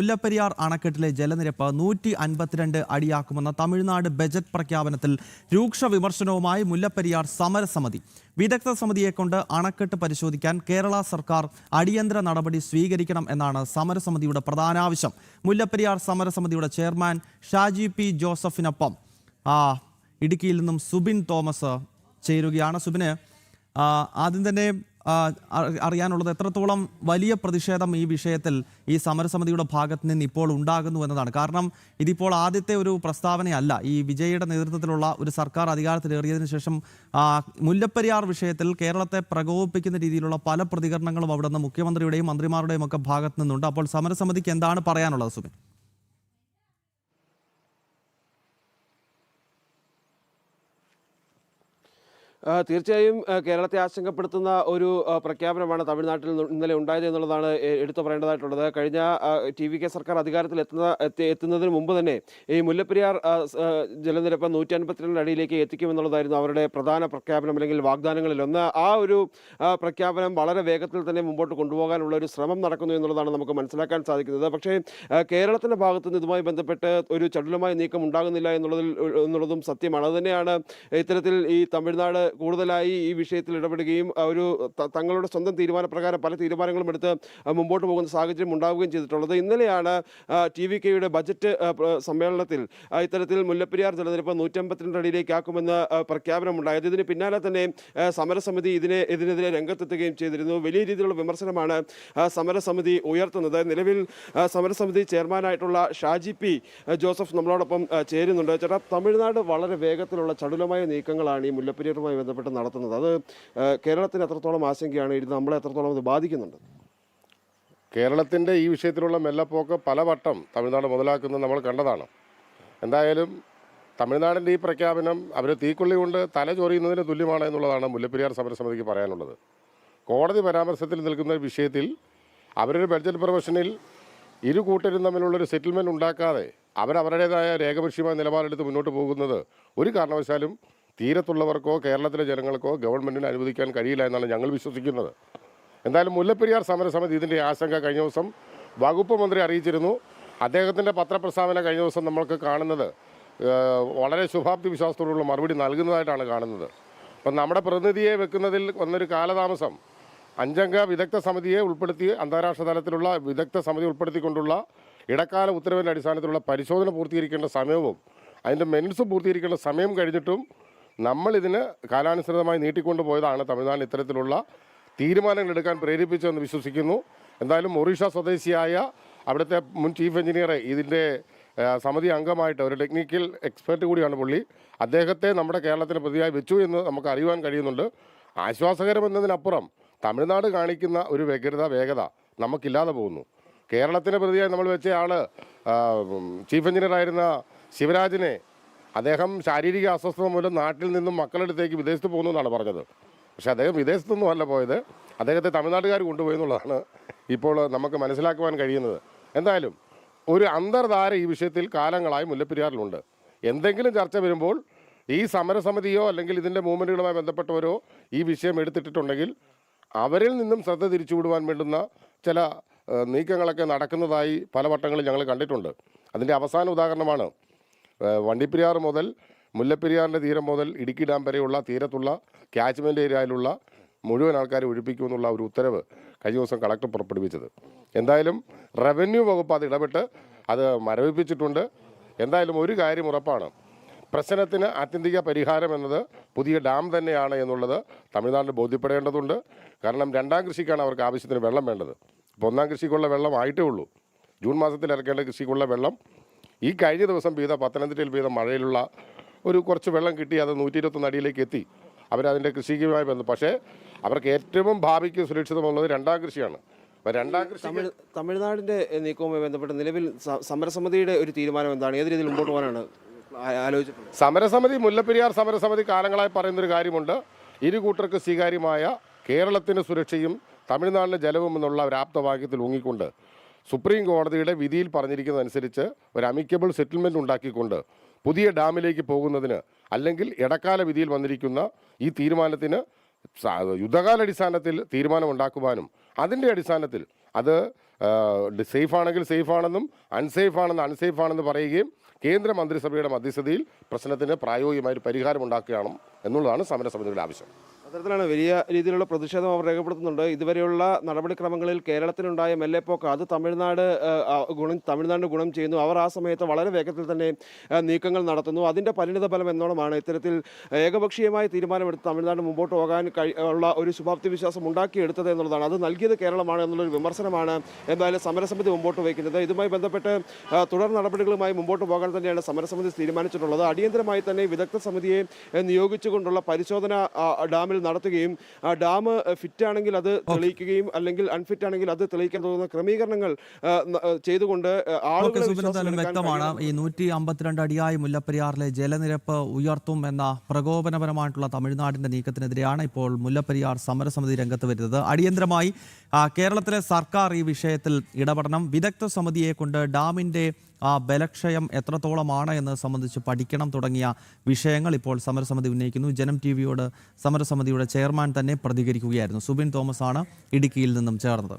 മുല്ലപ്പെരിയാർ അണക്കെട്ടിലെ ജലനിരപ്പ് 152 അടിയാക്കുമെന്ന തമിഴ്നാട് ബജറ്റ് പ്രഖ്യാപനത്തിൽ രൂക്ഷ വിമർശനവുമായി മുല്ലപ്പെരിയാർ സമരസമിതി. വിദഗ്ധ സമിതിയെ കൊണ്ട് അണക്കെട്ട് പരിശോധിക്കാൻ കേരള സർക്കാർ അടിയന്തര നടപടി സ്വീകരിക്കണം എന്നാണ് സമരസമിതിയുടെ പ്രധാന ആവശ്യം. മുല്ലപ്പെരിയാർ സമരസമിതിയുടെ ചെയർമാൻ ഷാജി പി ജോസഫിനൊപ്പം ഇടുക്കിയിൽ നിന്നും സുബിൻ തോമസ് ചേരുകയാണ്. സുബിന്, ആദ്യം തന്നെ അറിയാനുള്ളത് എത്രത്തോളം വലിയ പ്രതിഷേധം ഈ വിഷയത്തിൽ ഈ സമരസമിതിയുടെ ഭാഗത്ത് നിന്ന് ഇപ്പോൾ ഉണ്ടാകുന്നു എന്നതാണ്. കാരണം ഇതിപ്പോൾ ആദ്യത്തെ ഒരു പ്രസ്താവനയല്ല. ഈ വിജയുടെ നേതൃത്വത്തിലുള്ള ഒരു സർക്കാർ അധികാരത്തിലേറിയതിനു ശേഷം മുല്ലപ്പെരിയാർ വിഷയത്തിൽ കേരളത്തെ പ്രകോപിപ്പിക്കുന്ന രീതിയിലുള്ള പല പ്രതികരണങ്ങളും അവിടെ നിന്ന് മുഖ്യമന്ത്രിയുടെയും മന്ത്രിമാരുടെയും ഒക്കെ ഭാഗത്ത് നിന്നുണ്ട്. അപ്പോൾ സമരസമിതിക്ക് എന്താണ് പറയാനുള്ളത് സുബിൻ? തീർച്ചയായും കേരളത്തെ ആശങ്കപ്പെടുത്തുന്ന ഒരു പ്രഖ്യാപനമാണ് തമിഴ്നാട്ടിൽ ഇന്നലെ ഉണ്ടായത് എന്നുള്ളതാണ് എടുത്തു പറയേണ്ടതായിട്ടുള്ളത്. കഴിഞ്ഞ TVK സർക്കാർ അധികാരത്തിൽ എത്തുന്നതിന് മുമ്പ് തന്നെ ഈ മുല്ലപ്പെരിയാർ ജലനിരപ്പ് 152 അടിയിലേക്ക് എത്തിക്കുമെന്നുള്ളതായിരുന്നു അവരുടെ പ്രധാന പ്രഖ്യാപനം, അല്ലെങ്കിൽ വാഗ്ദാനങ്ങളിൽ ഒന്ന്. ആ ഒരു പ്രഖ്യാപനം വളരെ വേഗത്തിൽ തന്നെ മുമ്പോട്ട് കൊണ്ടുപോകാനുള്ള ഒരു ശ്രമം നടക്കുന്നു എന്നുള്ളതാണ് നമുക്ക് മനസ്സിലാക്കാൻ സാധിക്കുന്നത്. പക്ഷേ കേരളത്തിൻ്റെ ഭാഗത്തു നിന്ന് ഇതുമായി ബന്ധപ്പെട്ട് ഒരു ചടുലമായ നീക്കം ഉണ്ടാകുന്നില്ല എന്നുള്ളതും സത്യമാണ്. അതുതന്നെയാണ് ഇത്തരത്തിൽ ഈ തമിഴ്നാട് കൂടുതലായി ഈ വിഷയത്തിൽ ഇടപെടുകയും ഒരു തങ്ങളുടെ സ്വന്തം തീരുമാനപ്രകാരം പല തീരുമാനങ്ങളും എടുത്ത് മുമ്പോട്ട് പോകുന്ന സാഹചര്യം ഉണ്ടാവുകയും ചെയ്തിട്ടുള്ളത്. ഇന്നലെയാണ് TVKയുടെ ബജറ്റ് സമ്മേളനത്തിൽ ഇത്തരത്തിൽ മുല്ലപ്പെരിയാർ ജലനിരപ്പ് 152 അടിയിലേക്കാക്കുമെന്ന് പ്രഖ്യാപനമുണ്ടായത്. ഇതിന് പിന്നാലെ തന്നെ സമരസമിതി ഇതിനെതിരെ രംഗത്തെത്തുകയും ചെയ്തിരുന്നു. വലിയ രീതിയിലുള്ള വിമർശനമാണ് സമരസമിതി ഉയർത്തുന്നത്. നിലവിൽ സമരസമിതി ചെയർമാനായിട്ടുള്ള ഷാജി പി ജോസഫ് നമ്മളോടൊപ്പം ചേരുന്നുണ്ട്. ചേട്ടാ, തമിഴ്നാട് വളരെ വേഗത്തിലുള്ള ചടുലമായ നീക്കങ്ങളാണ് ഈ മുല്ലപ്പെരിയാറുമായി ബന്ധപ്പെട്ട് നടത്തുന്നത്. അത് കേരളത്തിന് എത്രത്തോളം ആശങ്കയാണ്, ഇത് നമ്മളെ എത്രത്തോളം അത് ബാധിക്കുന്നുണ്ട്? കേരളത്തിൻ്റെ ഈ വിഷയത്തിലുള്ള മെല്ലപ്പോക്ക് പലവട്ടം തമിഴ്നാട് മുതലാക്കുന്നത് നമ്മൾ കണ്ടതാണ്. എന്തായാലും തമിഴ്നാടിൻ്റെ ഈ പ്രഖ്യാപനം അവർ തീക്കൊള്ളി കൊണ്ട് തല ചൊറിയുന്നതിന് തുല്യമാണ് എന്നുള്ളതാണ് മുല്ലപ്പെരിയാർ സമരസമിതിക്ക് പറയാനുള്ളത്. കോടതി പരാമർശത്തിൽ നിൽക്കുന്ന വിഷയത്തിൽ അവരൊരു ബഡ്ജറ്റ് പ്രൊഫഷനിൽ ഇരു കൂട്ടരും തമ്മിലുള്ളൊരു സെറ്റിൽമെൻറ്റ് ഉണ്ടാക്കാതെ അവരവരുടേതായ രേഖപക്ഷീയമായ നിലപാടെടുത്ത് മുന്നോട്ട് പോകുന്നത് ഒരു കാരണവശാലും തീരത്തുള്ളവർക്കോ കേരളത്തിലെ ജനങ്ങൾക്കോ ഗവൺമെൻറ്റിന് അനുവദിക്കാൻ കഴിയില്ല എന്നാണ് ഞങ്ങൾ വിശ്വസിക്കുന്നത്. എന്തായാലും മുല്ലപ്പെരിയാർ സമരസമിതി ഇതിൻ്റെ ആശങ്ക കഴിഞ്ഞ ദിവസം വകുപ്പ് മന്ത്രി അറിയിച്ചിരുന്നു. അദ്ദേഹത്തിൻ്റെ പത്രപ്രസ്താവന കഴിഞ്ഞ ദിവസം നമ്മൾക്ക് കാണുന്നത് വളരെ ശുഭാപ്തി വിശ്വാസത്തോടുള്ള മറുപടി നൽകുന്നതായിട്ടാണ് കാണുന്നത്. അപ്പം നമ്മുടെ പ്രതിനിധിയെ വെക്കുന്നതിൽ വന്നൊരു കാലതാമസം 5 അംഗ വിദഗ്ധ സമിതിയെ ഉൾപ്പെടുത്തി അന്താരാഷ്ട്ര തലത്തിലുള്ള വിദഗ്ധ സമിതി ഉൾപ്പെടുത്തിക്കൊണ്ടുള്ള ഇടക്കാല ഉത്തരവിൻ്റെ അടിസ്ഥാനത്തിലുള്ള പരിശോധന പൂർത്തീകരിക്കേണ്ട സമയവും അതിൻ്റെ മെൻസ് പൂർത്തീകരിക്കേണ്ട സമയം കഴിഞ്ഞിട്ടും നമ്മളിതിന് കാലാനുസൃതമായി നീട്ടിക്കൊണ്ടു പോയതാണ് തമിഴ്നാട് ഇത്തരത്തിലുള്ള തീരുമാനങ്ങൾ എടുക്കാൻ പ്രേരിപ്പിച്ചതെന്ന് വിശ്വസിക്കുന്നു. എന്തായാലും ഒറീഷ സ്വദേശിയായ അവിടുത്തെ മുൻ ചീഫ് എഞ്ചിനീയറെ ഇതിൻ്റെ സമിതി അംഗമായിട്ട് ഒരു ടെക്നിക്കൽ എക്സ്പെർട്ട് കൂടിയാണ് പുള്ളി. അദ്ദേഹത്തെ നമ്മുടെ കേരളത്തിന് പ്രതിയായി വെച്ചു എന്ന് നമുക്ക് അറിയുവാൻ കഴിയുന്നുണ്ട്. ആശ്വാസകരമെന്നതിനപ്പുറം തമിഴ്നാട് കാണിക്കുന്ന ഒരു വേഗത നമുക്കില്ലാതെ പോകുന്നു. കേരളത്തിന് പ്രതിയായി നമ്മൾ വെച്ച ആൾ ചീഫ് എഞ്ചിനീയറായിരുന്ന ശിവരാജിനെ അദ്ദേഹം ശാരീരിക അസ്വസ്ഥത മൂലം നാട്ടിൽ നിന്നും മക്കളടുത്തേക്ക് വിദേശത്ത് പോകുന്നു എന്നാണ് പറഞ്ഞത്. പക്ഷേ അദ്ദേഹം വിദേശത്തൊന്നും അല്ല പോയത്, അദ്ദേഹത്തെ തമിഴ്നാട്ടുകാർ കൊണ്ടുപോയി എന്നുള്ളതാണ് ഇപ്പോൾ നമുക്ക് മനസ്സിലാക്കുവാൻ കഴിയുന്നത്. എന്തായാലും ഒരു അന്തർധാര ഈ വിഷയത്തിൽ കാലങ്ങളായി മുല്ലപ്പെരിയാറിലുണ്ട്. എന്തെങ്കിലും ചർച്ച വരുമ്പോൾ ഈ സമരസമിതിയോ അല്ലെങ്കിൽ ഇതിൻ്റെ മൂവ്മെൻറ്റുകളുമായി ബന്ധപ്പെട്ടവരോ ഈ വിഷയം എടുത്തിട്ടുണ്ടെങ്കിൽ അവരിൽ നിന്നും ശ്രദ്ധ തിരിച്ചുവിടുവാൻ വേണ്ടുന്ന ചില നീക്കങ്ങളൊക്കെ നടക്കുന്നതായി പല വട്ടങ്ങളിൽ ഞങ്ങൾ കണ്ടിട്ടുണ്ട്. അതിൻ്റെ അവസാന ഉദാഹരണമാണ് വണ്ടിപ്പെരിയാർ മുതൽ മുല്ലപ്പെരിയാറിൻ്റെ തീരം മുതൽ ഇടുക്കി ഡാം വരെയുള്ള തീരത്തുള്ള ക്യാച്ച്മെൻറ്റ് ഏരിയയിലുള്ള മുഴുവൻ ആൾക്കാരെ ഒഴിപ്പിക്കുമെന്നുള്ള ഒരു ഉത്തരവ് കഴിഞ്ഞ ദിവസം കളക്ടർ പുറപ്പെടുവിച്ചത്. എന്തായാലും റവന്യൂ വകുപ്പ് അത് ഇടപെട്ട് അത് മരവിപ്പിച്ചിട്ടുണ്ട്. എന്തായാലും ഒരു കാര്യം ഉറപ്പാണ്, പ്രശ്നത്തിന് ആത്യന്തിക പരിഹാരം എന്നത് പുതിയ ഡാം തന്നെയാണ് എന്നുള്ളത് തമിഴ്നാടിന് ബോധ്യപ്പെടേണ്ടതുണ്ട്. കാരണം 2ാം കൃഷിക്കാണ് അവർക്ക് ആവശ്യത്തിന് വെള്ളം വേണ്ടത്. ഇപ്പോൾ 1ാം കൃഷിക്കുള്ള വെള്ളം ആയിട്ടേ ഉള്ളൂ. ജൂൺ മാസത്തിൽ ഇറക്കേണ്ട കൃഷിക്കുള്ള വെള്ളം ഈ കഴിഞ്ഞ ദിവസം പെയ്ത പത്തനംതിട്ടയിൽ പെയ്ത മഴയിലുള്ള ഒരു കുറച്ച് വെള്ളം കിട്ടി, അത് 121 അടിയിലേക്ക് എത്തി. അവരതിൻ്റെ കൃഷിയുമായി ബന്ധം. പക്ഷേ അവർക്ക് ഏറ്റവും ഭാവിക്ക് സുരക്ഷിതമുള്ളത് 2ാം കൃഷിയാണ്. അപ്പോൾ 2ാം കൃഷി തമിഴ്നാടിൻ്റെ നീക്കവുമായി ബന്ധപ്പെട്ട് നിലവിൽ സമരസമിതിയുടെ ഒരു തീരുമാനം എന്താണ്? ഏത് രീതിയിൽ മുമ്പോട്ട് പോകാനാണ് ആലോചിച്ചിട്ടുള്ളത്? സമരസമിതി മുല്ലപ്പെരിയാർ സമരസമിതി കാലങ്ങളായി പറയുന്നൊരു കാര്യമുണ്ട്. ഇരു കൂട്ടർക്ക് സ്വീകാര്യമായ കേരളത്തിന് സുരക്ഷയും തമിഴ്നാടിന് ജലവും എന്നുള്ള ഒരു ആപ്തവാക്യത്തിൽ ഊങ്ങിക്കൊണ്ട് സുപ്രീം കോടതിയുടെ വിധിയിൽ പറഞ്ഞിരിക്കുന്നതനുസരിച്ച് ഒരു അമിക്കബിൾ സെറ്റിൽമെൻറ്റ് ഉണ്ടാക്കിക്കൊണ്ട് പുതിയ ഡാമിലേക്ക് പോകുന്നതിന് അല്ലെങ്കിൽ ഇടക്കാല വിധിയിൽ വന്നിരിക്കുന്ന ഈ തീരുമാനത്തിന് യുദ്ധകാലാടിസ്ഥാനത്തിൽ തീരുമാനമുണ്ടാക്കുവാനും അതിൻ്റെ അടിസ്ഥാനത്തിൽ അത് സേഫ് ആണെങ്കിൽ സേഫ് ആണെന്നും അൺസേഫ് ആണെന്ന് അൺസേഫ് ആണെന്ന് പറയുകയും കേന്ദ്ര മന്ത്രിസഭയുടെ മധ്യസ്ഥതയിൽ പ്രശ്നത്തിന് പ്രായോഗികമായ ഒരു പരിഹാരം ഉണ്ടാക്കുകയാണ് എന്നുള്ളതാണ് സമരസമിതിയുടെ ആവശ്യം. അത്തരത്തിലാണ് വലിയ രീതിയിലുള്ള പ്രതിഷേധം അവർ രേഖപ്പെടുത്തുന്നുണ്ട്. ഇതുവരെയുള്ള നടപടിക്രമങ്ങളിൽ കേരളത്തിനുണ്ടായ മെല്ലെപ്പോക്ക് അത് തമിഴ്നാടിന് ഗുണം ചെയ്യുന്നു. അവർ ആ സമയത്ത് വളരെ വേഗത്തിൽ തന്നെ നീക്കങ്ങൾ നടത്തുന്നു. അതിൻ്റെ പരിണിത ഫലം എന്നോണമാണ് ഇത്തരത്തിൽ ഏകപക്ഷീയമായ തീരുമാനമെടുത്ത് തമിഴ്നാട് മുമ്പോട്ട് പോകാൻ ഉള്ള ഒരു ശുഭാപ്തി വിശ്വാസം ഉണ്ടാക്കിയെടുത്തത് എന്നുള്ളതാണ്. അത് നൽകിയത് കേരളമാണ് എന്നുള്ളൊരു വിമർശനമാണ് എന്തായാലും സമരസമിതി മുമ്പോട്ട് വയ്ക്കുന്നത്. ഇതുമായി ബന്ധപ്പെട്ട് തുടർ നടപടികളുമായി മുമ്പോട്ട് പോകാൻ തന്നെയാണ് സമരസമിതി തീരുമാനിച്ചിട്ടുള്ളത്. അടിയന്തരമായി തന്നെ വിദഗ്ധ സമിതിയെ നിയോഗിച്ചുകൊണ്ടുള്ള പരിശോധന ഡാമിൽ നടത്തുകയും ഡാം ഫിറ്റ് ആണെങ്കിൽ അത് തെളിയിക്കുകയും അല്ലെങ്കിൽ അൺഫിറ്റ് ആണെങ്കിൽ അത് തെളിയിക്കാൻ തോന്നുന്ന ക്രമീകരണങ്ങൾ ചെയ്തുകൊണ്ട് വ്യക്തമാണ്. ഈ 152 അടിയായി മുല്ലപ്പെരിയാറിലെ ജലനിരപ്പ് ഉയർത്തും എന്ന പ്രകോപനപരമായിട്ടുള്ള തമിഴ്നാടിന്റെ നീക്കത്തിനെതിരെയാണ് ഇപ്പോൾ മുല്ലപ്പെരിയാർ സമരസമിതി രംഗത്ത് വരുന്നത്. അടിയന്തരമായി കേരളത്തിലെ സർക്കാർ ഈ വിഷയത്തിൽ ഇടപെടണം. വിദഗ്ധ സമിതിയെ കൊണ്ട് ഡാമിന്റെ ബലക്ഷയം എത്രത്തോളമാണ് എന്ന് സംബന്ധിച്ച് പഠിക്കണം തുടങ്ങിയ വിഷയങ്ങൾ ഇപ്പോൾ സമരസമിതി ഉന്നയിക്കുന്നു. ജനം ടിവിയോട് സമരസമിതിയുടെ ചെയർമാൻ തന്നെ പ്രതികരിക്കുകയായിരുന്നു. സുബിൻ തോമസ് ആണ് ഇടുക്കിയിൽ നിന്നും ചേർന്നത്.